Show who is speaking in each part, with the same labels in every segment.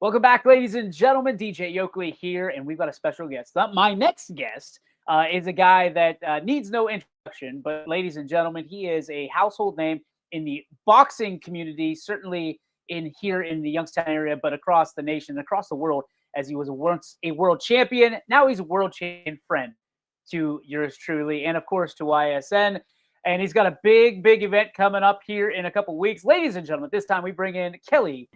Speaker 1: Welcome back, ladies and gentlemen. DJ Yoakley here, and we've got a special guest. My next guest is a guy that needs no introduction, but ladies and gentlemen, he is a household name in the boxing community, certainly in here in the Youngstown area, but across the nation, across the world, as he was once a world champion. Now he's a world champion friend to yours truly, and of course to YSN. And he's got a big event coming up here in a couple weeks. Ladies and gentlemen, this time we bring in Kelly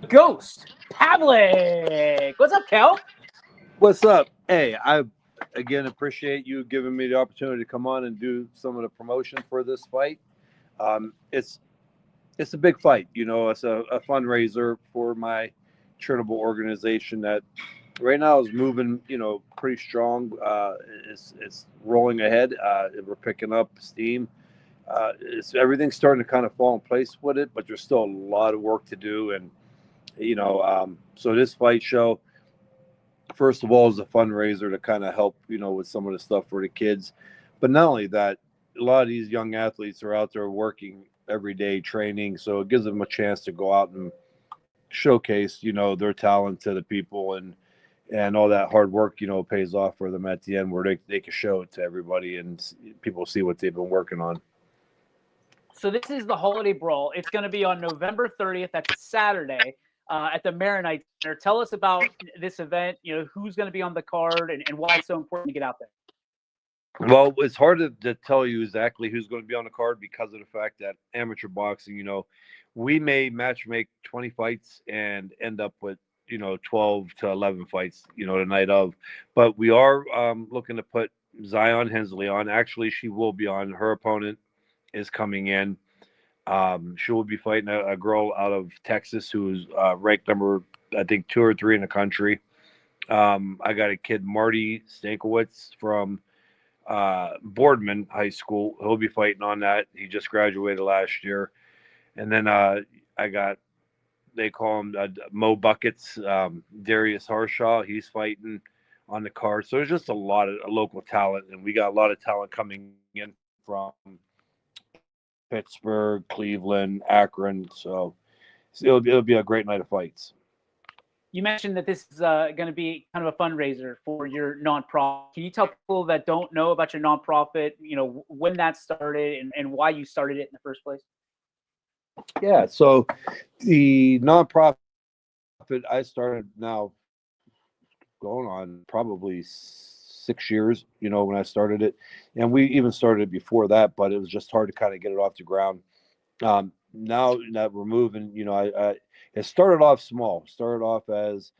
Speaker 1: Ghost Pavlik. What's up, Kel?
Speaker 2: What's up? Hey, I again appreciate you giving me the opportunity to come on and do some of the promotion for this fight. It's a big fight, It's a fundraiser for my charitable organization that right now is moving, pretty strong. It's rolling ahead. We're picking up steam. Everything's starting to kind of fall in place with it, but there's still a lot of work to do. And so this fight show, first of all, is a fundraiser to kind of help, with some of the stuff for the kids. But not only that, a lot of these young athletes are out there working every day, training. So it gives them a chance to go out and showcase, their talent to the people, and all that hard work, pays off for them at the end, where they can show it to everybody and people see what they've been working on.
Speaker 1: So this is the Holiday Brawl. It's going to be on November 30th. That's Saturday at the Maronite Center. Tell us about this event, who's going to be on the card and why it's so important to get out there.
Speaker 2: Well, it's hard to tell you exactly who's going to be on the card because of the fact that amateur boxing, we may match make 20 fights and end up with, 12 to 11 fights, the night of. But we are looking to put Zion Hensley on. Actually, she will be on. Her opponent is coming in. She will be fighting a girl out of Texas who's ranked number, I think, 2 or 3 in the country. I got a kid, Marty Stankiewicz, from Boardman High School. He'll be fighting on that. He just graduated last year. And then they call him Mo Buckets, Darius Harshaw. He's fighting on the card. So there's just a lot of local talent, and we got a lot of talent coming in from Pittsburgh, Cleveland, Akron. So it'll be a great night of fights.
Speaker 1: You mentioned that this is going to be kind of a fundraiser for your nonprofit. Can you tell people that don't know about your nonprofit, when that started and why you started it in the first place?
Speaker 2: Yeah, so the nonprofit I started now going on probably 6 years, when I started it. And we even started before that, but it was just hard to kind of get it off the ground. Now that we're moving, it started off small. Started off as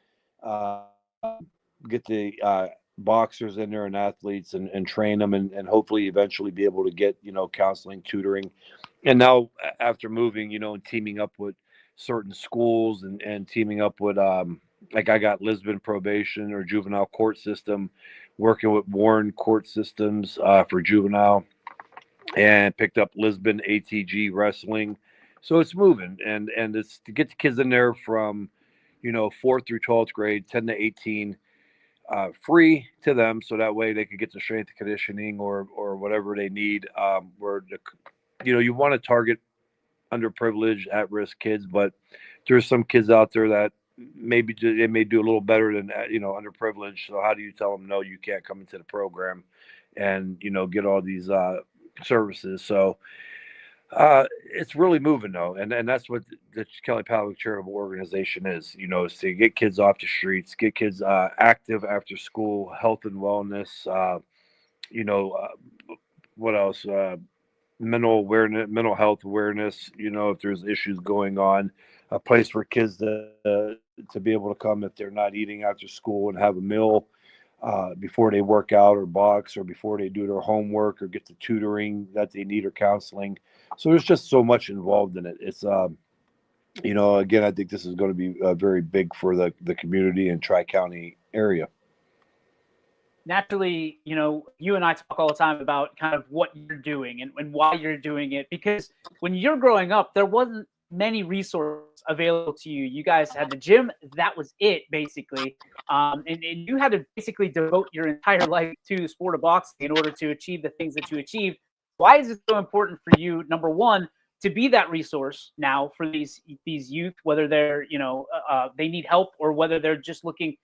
Speaker 2: get the boxers in there and athletes and train them and hopefully eventually be able to get, counseling, tutoring. And now after moving, and teaming up with certain schools and teaming up with, like I got Lisbon probation or juvenile court system, working with Warren court systems for juvenile, and picked up Lisbon ATG wrestling. So it's moving, and it's to get the kids in there from, 4th through 12th grade, 10 to 18, free to them, so that way they could get the strength and conditioning or whatever they need. Where you want to target underprivileged, at-risk kids, but there's some kids out there that maybe they may do a little better than underprivileged. So how do you tell them no, you can't come into the program and get all these services? So it's really moving though, and that's what the Kelly Pavlik charitable organization is. Is to get kids off the streets, get kids active after school, health and wellness. What else? Mental health awareness. If there's issues going on, a place for kids to be able to come if they're not eating after school and have a meal before they work out or box or before they do their homework or get the tutoring that they need or counseling. So there's just so much involved in it. It's again, I think this is going to be very big for the community and Tri-County area.
Speaker 1: Naturally, you and I talk all the time about kind of what you're doing and why you're doing it, because when you're growing up, there wasn't many resources available to you. You guys had the gym. That was it, basically. And you had to basically devote your entire life to the sport of boxing in order to achieve the things that you achieved. Why is it so important for you, number one, to be that resource now for these youth, whether they're they need help or whether they're just looking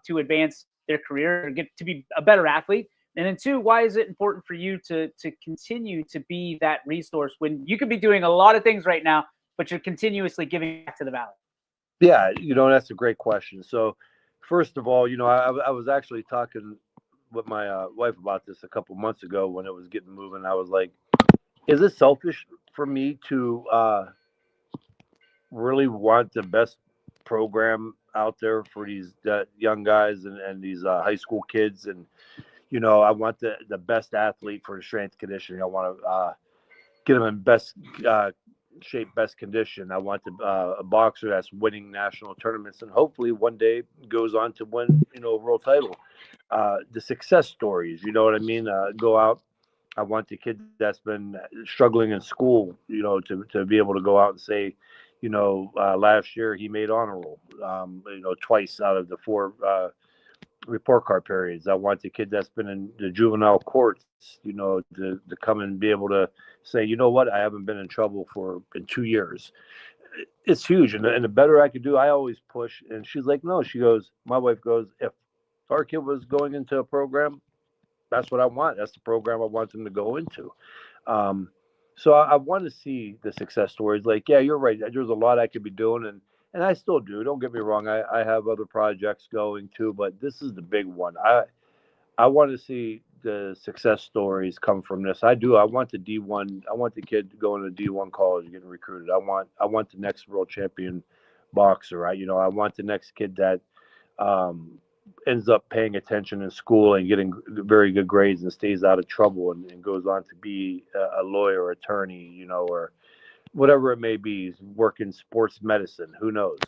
Speaker 1: to advance their career or get to be a better athlete? And then two, why is it important for you to continue to be that resource when you could be doing a lot of things right now, but you're continuously giving back to the Valley?
Speaker 2: Yeah, that's a great question. So, first of all, I was actually talking with my wife about this a couple months ago when it was getting moving. I was like, is it selfish for me to really want the best program out there for these young guys and these high school kids? And, I want the best athlete for strength conditioning. I want to get them in best shape, best condition. I want a boxer that's winning national tournaments and hopefully one day goes on to win, a world title. The success stories, you know what I mean? Go out. I want the kid that's been struggling in school, to be able to go out and say, last year he made honor roll, twice out of the four report card periods. I want the kid that's been in the juvenile courts, to come and be able to say, you know what, I haven't been in trouble in 2 years. It's huge. And the better I could do, I always push. And she's like, no, my wife goes, if our kid was going into a program, that's what I want. That's the program I want them to go into. So I want to see the success stories. Like, yeah, you're right. There's a lot I could be doing, and I still do. Don't get me wrong. I have other projects going too, but this is the big one. I want to see the success stories come from this. I do. I want the D1. I want the kid going to D1 college getting recruited. I want the next world champion boxer. I want the next kid that ends up paying attention in school and getting very good grades and stays out of trouble and goes on to be a lawyer, attorney, or whatever it may be, work in sports medicine, who knows?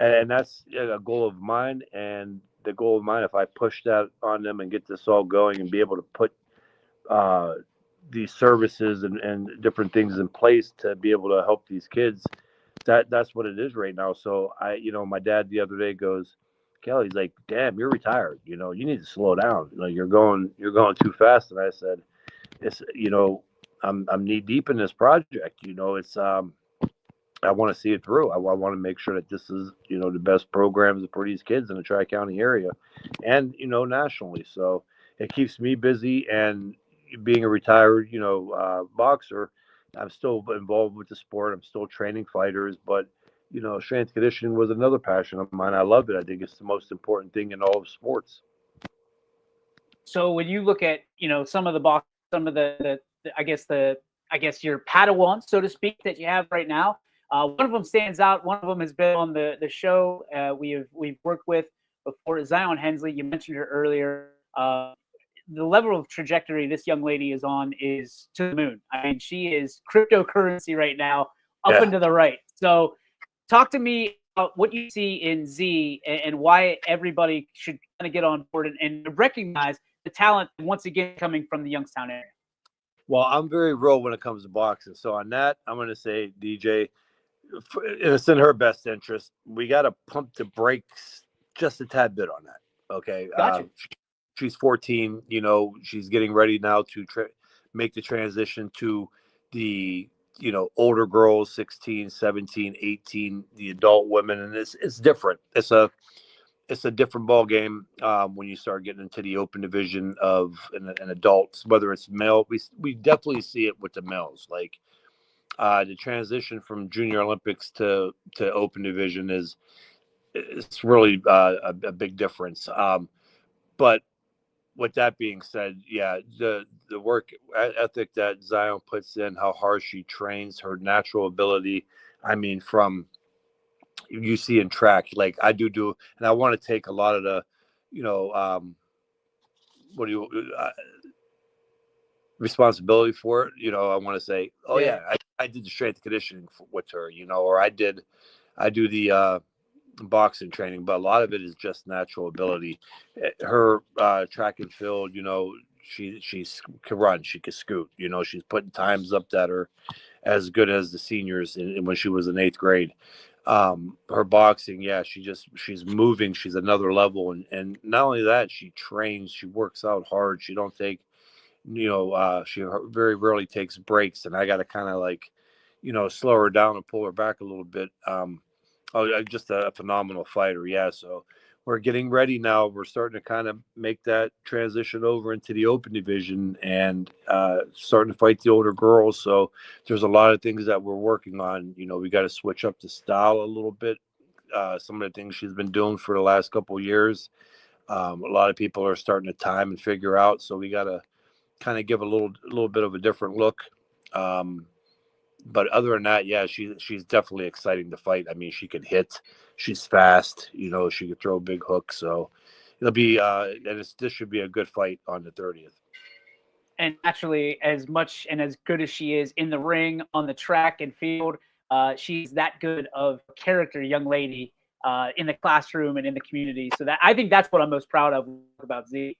Speaker 2: And that's a goal of mine. And the goal of mine, if I push that on them and get this all going and be able to put these services and different things in place to be able to help these kids, that's what it is right now. So my dad the other day goes, Kelly's like, damn, you're retired. You need to slow down. You're going too fast. And I said, it's, I'm knee deep in this project. It's, I want to see it through. I want to make sure that this is, the best programs for these kids in the Tri-County area and, nationally. So it keeps me busy, and being a retired, boxer, I'm still involved with the sport. I'm still training fighters, but strength conditioning was another passion of mine. I love it. I think it's the most important thing in all of sports.
Speaker 1: So when you look at, some of the I guess your Padawans, so to speak, that you have right now, one of them stands out. One of them has been on the show we've worked with before. Zion Hensley, you mentioned her earlier. The level of trajectory this young lady is on is to the moon. I mean, she is cryptocurrency right now, up and to the right. So talk to me about what you see in Z and why everybody should kind of get on board and recognize the talent once again coming from the Youngstown area.
Speaker 2: Well, I'm very real when it comes to boxing. So on that, I'm going to say, DJ, and it's in her best interest. We got to pump the brakes just a tad bit on that. Okay.
Speaker 1: Gotcha.
Speaker 2: She's 14. She's getting ready now to make the transition to the, older girls, 16, 17, 18, the adult women. And it's different. It's a different ball game when you start getting into the open division of an adults, whether it's male. We definitely see it with the males. Like the transition from junior Olympics to open division it's really a big difference. But with that being said, yeah, the work ethic that Zion puts in, how hard she trains, her natural ability. I mean, from you see in track, like I do, and I want to take a lot of the, what do you responsibility for it. I want to say, oh yeah, I did the strength conditioning with her, or I do the boxing training, but a lot of it is just natural ability. Her track and field, she can run, she can scoot. She's putting times up that are as good as the seniors when she was in 8th grade. Her boxing, yeah, she's moving. She's another level, and not only that, she trains. She works out hard. She don't take, she very rarely takes breaks, and I got to kind of like slow her down and pull her back a little bit. Just a phenomenal fighter. Yeah. So we're getting ready now. We're starting to kind of make that transition over into the open division and starting to fight the older girls. So there's a lot of things that we're working on. We got to switch up the style a little bit. Some of the things she's been doing for the last couple of years. A lot of people are starting to time and figure out. So we got to kind of give a little bit of a different look. But other than that, yeah, she's definitely exciting to fight. I mean, she can hit. She's fast. She could throw big hooks. So it'll be this should be a good fight on the 30th.
Speaker 1: And actually, as much and as good as she is in the ring, on the track and field, she's that good of a character, young lady, in the classroom and in the community. So I think that's what I'm most proud of about Z.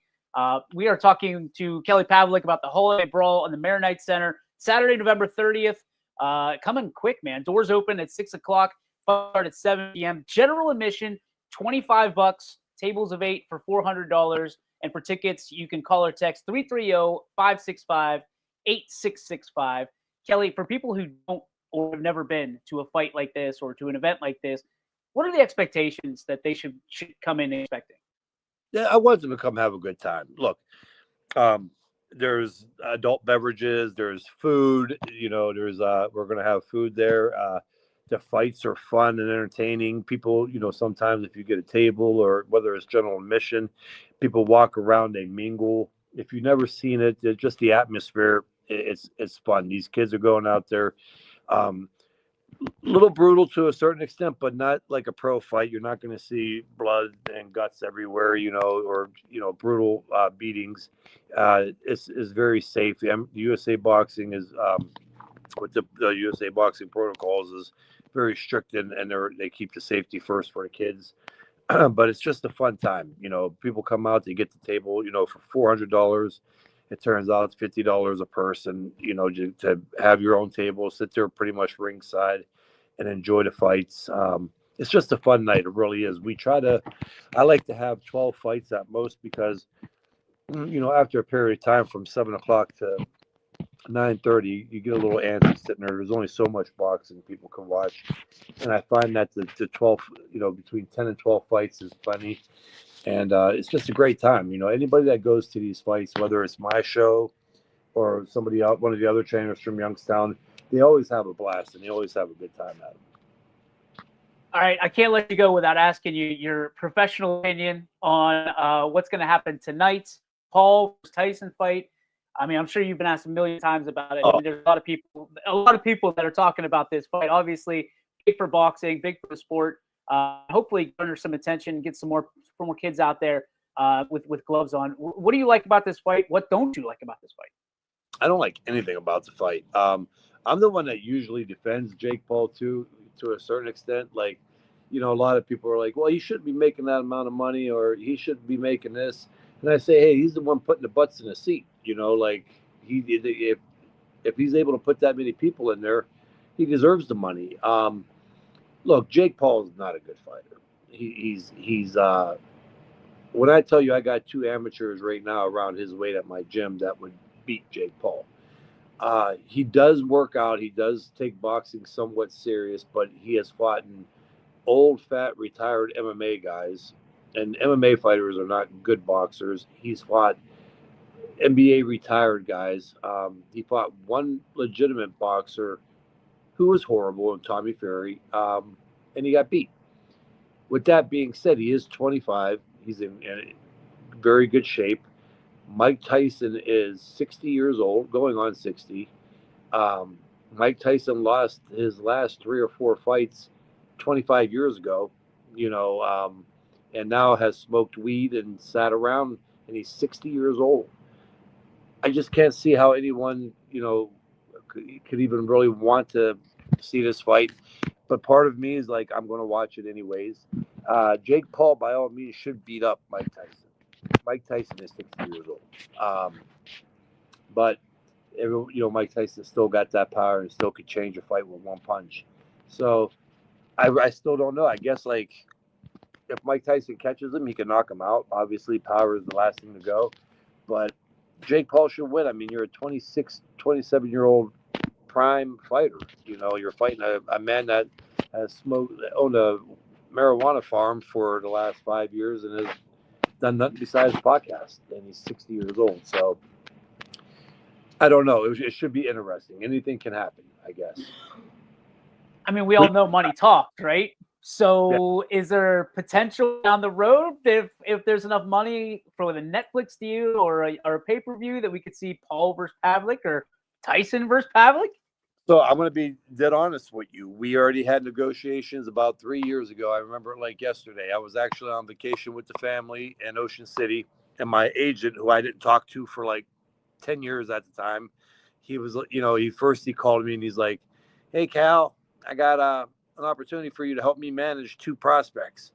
Speaker 1: We are talking to Kelly Pavlik about the holiday brawl in the Maronite Center, Saturday, November 30th. Coming quick, man. Doors open at 6 o'clock, start at 7 p.m. General admission, $25. Tables of 8 for $400. And for tickets, you can call or text 330-565-8665. Kelly, for people who don't or have never been to a fight like this or to an event like this, what are the expectations that they should come in expecting?
Speaker 2: Yeah, I want them to come have a good time. Look, there's adult beverages, there's food, we're going to have food there. The fights are fun and entertaining. People, sometimes if you get a table or whether it's general admission, people walk around, they mingle. If you've never seen it, just the atmosphere, it's fun. These kids are going out there. Little brutal to a certain extent, but not like a pro fight. You're not going to see blood and guts everywhere, or brutal beatings. It's very safe. The USA Boxing is with the USA Boxing protocols is very strict, and they keep the safety first for the kids. But it's just a fun time. People come out, they get the table, for $400. It turns out it's $50 a person, to have your own table, sit there pretty much ringside and enjoy the fights. It's just a fun night. It really is. I like to have 12 fights at most because, after a period of time from 7 o'clock to 9:30, you get a little antsy sitting there. There's only so much boxing people can watch. And I find that the 12, between 10 and 12 fights is plenty. And it's just a great time. Anybody that goes to these fights, whether it's my show or somebody else, one of the other trainers from Youngstown, they always have a blast and they always have a good time at it.
Speaker 1: All right, I can't let you go without asking you your professional opinion on what's going to happen tonight. Paul Tyson fight. I mean, I'm sure you've been asked a million times about it. I mean, there's a lot of people that are talking about this fight. Obviously, big for boxing, big for the sport. Hopefully, garner some attention, get some more kids out there with gloves on. What do you like about this fight? What don't you like about this fight?
Speaker 2: I don't like anything about the fight. I'm the one that usually defends Jake Paul to a certain extent. Like, a lot of people are like, well, he shouldn't be making that amount of money or he shouldn't be making this. And I say, hey, he's the one putting the butts in the seat. Like if he's able to put that many people in there, he deserves the money. Look, Jake Paul is not a good fighter. He's when I tell you I got 2 amateurs right now around his weight at my gym that would beat Jake Paul. He does work out. He does take boxing somewhat serious, but he has fought in old, fat, retired MMA guys. And MMA fighters are not good boxers. He's fought NBA retired guys. He fought one legitimate boxer who was horrible, Tommy Fury, and he got beat. With that being said, he is 25. He's in very good shape. Mike Tyson is 60 years old, going on 60. Mike Tyson lost his last 3 or 4 fights 25 years ago, and now has smoked weed and sat around, and he's 60 years old. I just can't see how anyone, could even really want to see this fight. But part of me is like, I'm going to watch it anyways. Jake Paul, by all means, should beat up Mike Tyson. Mike Tyson is 60 years old. But, Mike Tyson still got that power and still could change a fight with one punch. So I still don't know. I guess, like, if Mike Tyson catches him, he can knock him out. Obviously, power is the last thing to go. But Jake Paul should win. I mean, you're a 26, 27-year-old prime fighter. You know, you're fighting a man that owned a marijuana farm for the last 5 years and has done nothing besides podcast, and he's 60 years old. So I don't know. It should be interesting. Anything can happen, I guess.
Speaker 1: I mean, we all know money talks, right? So is there potential down the road if there's enough money for the Netflix deal or a pay-per-view that we could see Paul versus Pavlik or Tyson versus Pavlik?
Speaker 2: So I'm going to be dead honest with you. We already had negotiations about 3 years ago. I remember it like yesterday. I was actually on vacation with the family in Ocean City, and my agent, who I didn't talk to for like 10 years at the time, he was, you know, he called me and he's like, "Hey, Cal, I got an opportunity for you to help me manage 2 prospects."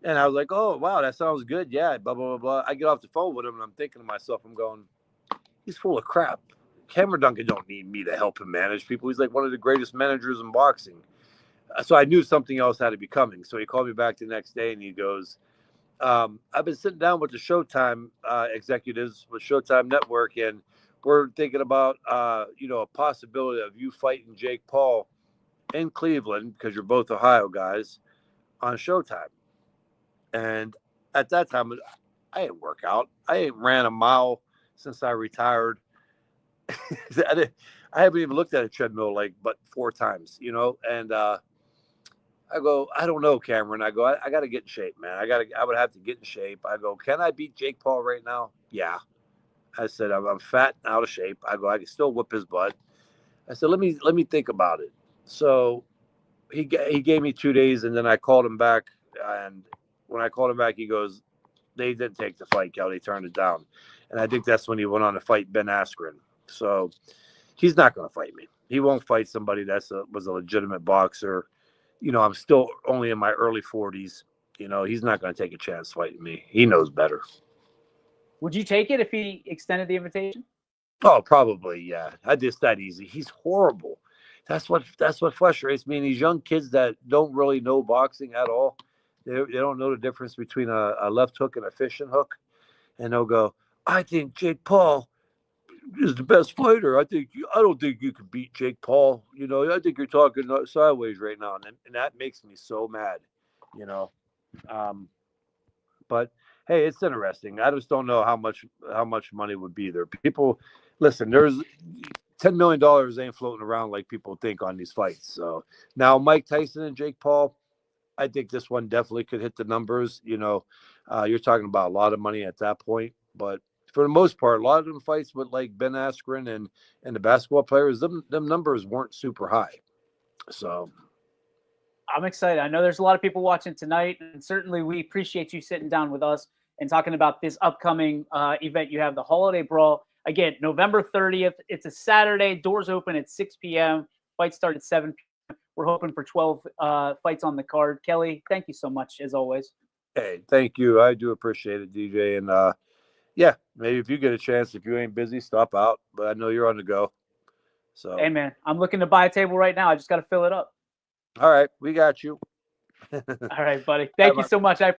Speaker 2: And I was like, "Oh, wow, that sounds good. Yeah, blah, blah, blah, blah." I get off the phone with him and I'm thinking to myself, I'm going, he's full of crap. Cameron Duncan don't need me to help him manage people. He's like one of the greatest managers in boxing. So I knew something else had to be coming. So he called me back the next day and he goes, I've been sitting down with the Showtime executives with Showtime Network, and we're thinking about, you know, a possibility of you fighting Jake Paul in Cleveland, because you're both Ohio guys, on Showtime. And at that time, I didn't work out. I ain't ran a mile since I retired. I haven't even looked at a treadmill like but 4 times, you know. And I go, I don't know, Cameron. I go, I got to get in shape, man. I would have to get in shape. I go, can I beat Jake Paul right now? Yeah. I said, I'm fat and out of shape. I go, I can still whip his butt. I said, let me think about it. So he gave me 2 days, and then I called him back. And when I called him back, he goes, they didn't take the fight, Cal. They turned it down. And I think that's when he went on to fight Ben Askren. So he's not going to fight me. He won't fight somebody was a legitimate boxer. You know, I'm still only in my early 40s. You know, he's not going to take a chance fighting me. He knows better.
Speaker 1: Would you take it if he extended the invitation?
Speaker 2: Oh, probably, yeah. I just that easy. He's horrible. That's what frustrates me. And these young kids that don't really know boxing at all, they don't know the difference between a left hook and a fishing hook. And they'll go, I think Jake Paul is the best fighter. I don't think you can beat Jake Paul. You know, I think you're talking sideways right now, and that makes me so mad. You know, but hey, it's interesting. I just don't know how much money would be there. People, listen, there's $10 million ain't floating around like people think on these fights. So now Mike Tyson and Jake Paul, I think this one definitely could hit the numbers. You know, you're talking about a lot of money at that point, but for the most part, a lot of them fights with like Ben Askren and the basketball players, them numbers weren't super high. So
Speaker 1: I'm excited. I know there's a lot of people watching tonight, and certainly we appreciate you sitting down with us and talking about this upcoming event. You have the Holiday Brawl. Again, November 30th. It's a Saturday. Doors open at 6 p.m. Fights start at 7 p.m. We're hoping for 12 fights on the card. Kelly, thank you so much, as always.
Speaker 2: Hey, thank you. I do appreciate it, DJ. And yeah, maybe if you get a chance, if you ain't busy, stop out. But I know you're on the go. So
Speaker 1: hey, man, I'm looking to buy a table right now. I just got to fill it up.
Speaker 2: All right, we got you.
Speaker 1: All right, buddy. Thank you so much. I